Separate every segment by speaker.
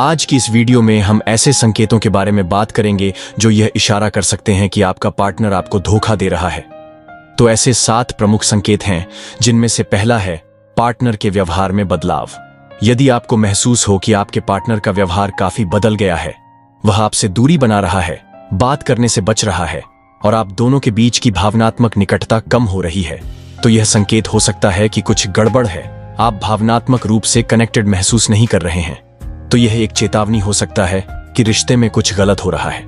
Speaker 1: आज की इस वीडियो में हम ऐसे संकेतों के बारे में बात करेंगे जो यह इशारा कर सकते हैं कि आपका पार्टनर आपको धोखा दे रहा है। तो ऐसे 7 प्रमुख संकेत हैं जिनमें से पहला है पार्टनर के व्यवहार में बदलाव। यदि आपको महसूस हो कि आपके पार्टनर का व्यवहार काफी बदल गया है, वह आपसे दूरी बना रहा है, बात करने से बच रहा है और आप दोनों के बीच की भावनात्मक निकटता कम हो रही है, तो यह संकेत हो सकता है कि कुछ गड़बड़ है। आप भावनात्मक रूप से कनेक्टेड महसूस नहीं कर रहे हैं, तो यह एक चेतावनी हो सकता है कि रिश्ते में कुछ गलत हो रहा है।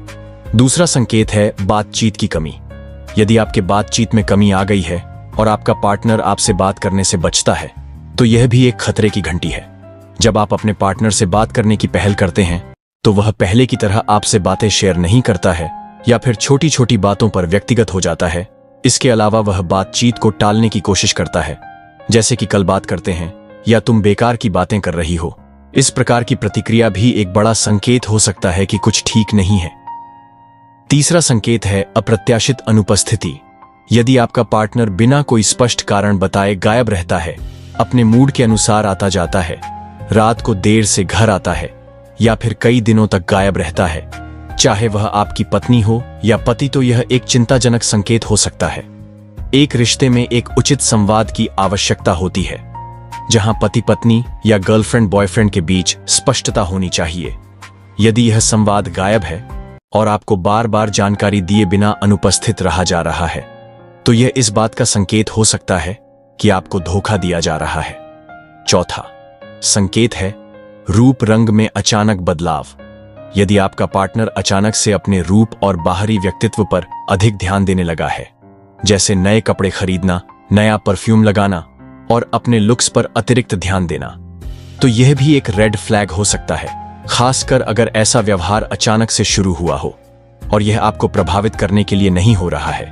Speaker 1: दूसरा संकेत है बातचीत की कमी। यदि आपके बातचीत में कमी आ गई है और आपका पार्टनर आपसे बात करने से बचता है, तो यह भी एक खतरे की घंटी है। जब आप अपने पार्टनर से बात करने की पहल करते हैं, तो वह पहले की तरह आपसे बातें शेयर नहीं करता है या फिर छोटी छोटी बातों पर व्यक्तिगत हो जाता है। इसके अलावा वह बातचीत को टालने की कोशिश करता है, जैसे कि कल बात करते हैं या तुम बेकार की बातें कर रही हो। इस प्रकार की प्रतिक्रिया भी एक बड़ा संकेत हो सकता है कि कुछ ठीक नहीं है। तीसरा संकेत है अप्रत्याशित अनुपस्थिति। यदि आपका पार्टनर बिना कोई स्पष्ट कारण बताए गायब रहता है, अपने मूड के अनुसार आता जाता है, रात को देर से घर आता है या फिर कई दिनों तक गायब रहता है, चाहे वह आपकी पत्नी हो या पति, तो यह एक चिंताजनक संकेत हो सकता है। एक रिश्ते में एक उचित संवाद की आवश्यकता होती है, जहां पति पत्नी या गर्लफ्रेंड बॉयफ्रेंड के बीच स्पष्टता होनी चाहिए। यदि यह संवाद गायब है और आपको बार बार जानकारी दिए बिना अनुपस्थित रहा जा रहा है, तो यह इस बात का संकेत हो सकता है कि आपको धोखा दिया जा रहा है। चौथा संकेत है रूप रंग में अचानक बदलाव। यदि आपका पार्टनर अचानक से अपने रूप और बाहरी व्यक्तित्व पर अधिक ध्यान देने लगा है, जैसे नए कपड़े खरीदना, नया परफ्यूम लगाना और अपने लुक्स पर अतिरिक्त ध्यान देना, तो यह भी एक रेड फ्लैग हो सकता है। खासकर अगर ऐसा व्यवहार अचानक से शुरू हुआ हो और यह आपको प्रभावित करने के लिए नहीं हो रहा है,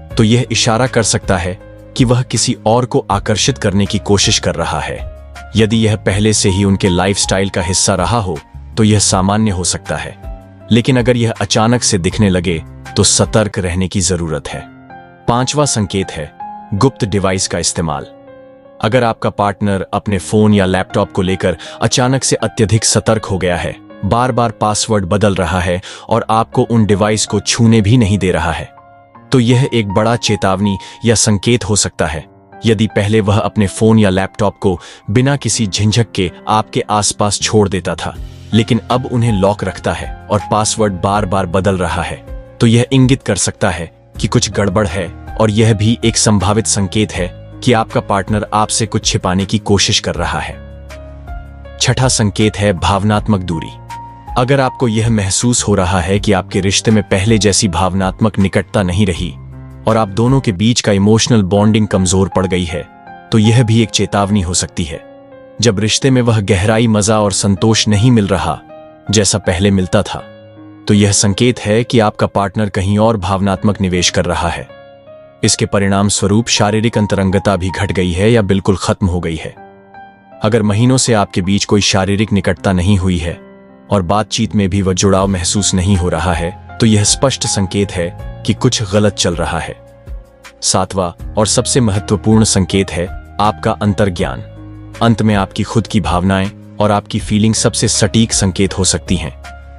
Speaker 1: तो यह इशारा कर सकता है कि वह किसी और को आकर्षित करने की कोशिश कर रहा है। यदि यह पहले से ही उनके लाइफस्टाइल का हिस्सा रहा हो, तो यह सामान्य हो सकता है, लेकिन अगर यह अचानक से दिखने लगे तो सतर्क रहने की जरूरत है। पांचवा संकेत है गुप्त डिवाइस का इस्तेमाल। अगर आपका पार्टनर अपने फोन या लैपटॉप को लेकर अचानक से अत्यधिक सतर्क हो गया है, बार बार पासवर्ड बदल रहा है और आपको उन डिवाइस को छूने भी नहीं दे रहा है, तो यह एक बड़ा चेतावनी या संकेत हो सकता है। यदि पहले वह अपने फोन या लैपटॉप को बिना किसी झिझक के आपके आसपास छोड़ देता था, लेकिन अब उन्हें लॉक रखता है और पासवर्ड बार बार बदल रहा है, तो यह इंगित कर सकता है कि कुछ गड़बड़ है और यह भी एक संभावित संकेत है कि आपका पार्टनर आपसे कुछ छिपाने की कोशिश कर रहा है। छठा संकेत है भावनात्मक दूरी। अगर आपको यह महसूस हो रहा है कि आपके रिश्ते में पहले जैसी भावनात्मक निकटता नहीं रही और आप दोनों के बीच का इमोशनल बॉन्डिंग कमजोर पड़ गई है, तो यह भी एक चेतावनी हो सकती है। जब रिश्ते में वह गहराई, मजा और संतोष नहीं मिल रहा जैसा पहले मिलता था, तो यह संकेत है कि आपका पार्टनर कहीं और भावनात्मक निवेश कर रहा है। इसके परिणाम स्वरूप शारीरिक अंतरंगता भी घट गई है या बिल्कुल खत्म हो गई है। अगर महीनों से आपके बीच कोई शारीरिक निकटता नहीं हुई है और बातचीत में भी वह जुड़ाव महसूस नहीं हो रहा है, तो यह स्पष्ट संकेत है कि कुछ गलत चल रहा है। सातवां और सबसे महत्वपूर्ण संकेत है आपका अंतर्ज्ञान। अंत में आपकी खुद की भावनाएं और आपकी फीलिंग सबसे सटीक संकेत हो सकती हैं।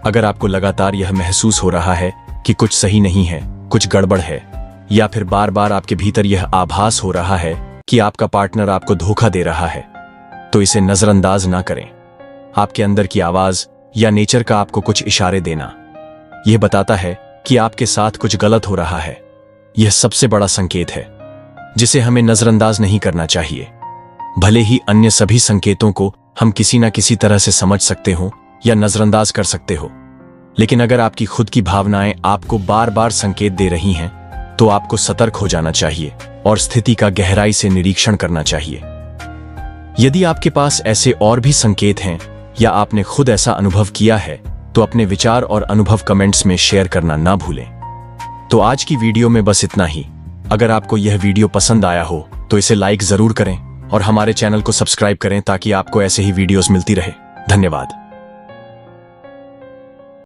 Speaker 1: अगर आपको लगातार यह महसूस हो रहा है कि कुछ सही नहीं है, कुछ गड़बड़ है, या फिर बार बार आपके भीतर यह आभास हो रहा है कि आपका पार्टनर आपको धोखा दे रहा है, तो इसे नजरअंदाज ना करें। आपके अंदर की आवाज या नेचर का आपको कुछ इशारे देना, यह बताता है कि आपके साथ कुछ गलत हो रहा है। यह सबसे बड़ा संकेत है जिसे हमें नजरअंदाज नहीं करना चाहिए। भले ही अन्य सभी संकेतों को हम किसी ना किसी तरह से समझ सकते हो या नजरअंदाज कर सकते हो, लेकिन अगर आपकी खुद की भावनाएं आपको बार बार संकेत दे रही हैं, तो आपको सतर्क हो जाना चाहिए और स्थिति का गहराई से निरीक्षण करना चाहिए। यदि आपके पास ऐसे और भी संकेत हैं या आपने खुद ऐसा अनुभव किया है, तो अपने विचार और अनुभव कमेंट्स में शेयर करना ना भूलें। तो आज की वीडियो में बस इतना ही। अगर आपको यह वीडियो पसंद आया हो तो इसे लाइक जरूर करें और हमारे चैनल को सब्सक्राइब करें ताकि आपको ऐसे ही वीडियोस मिलती रहे। धन्यवाद।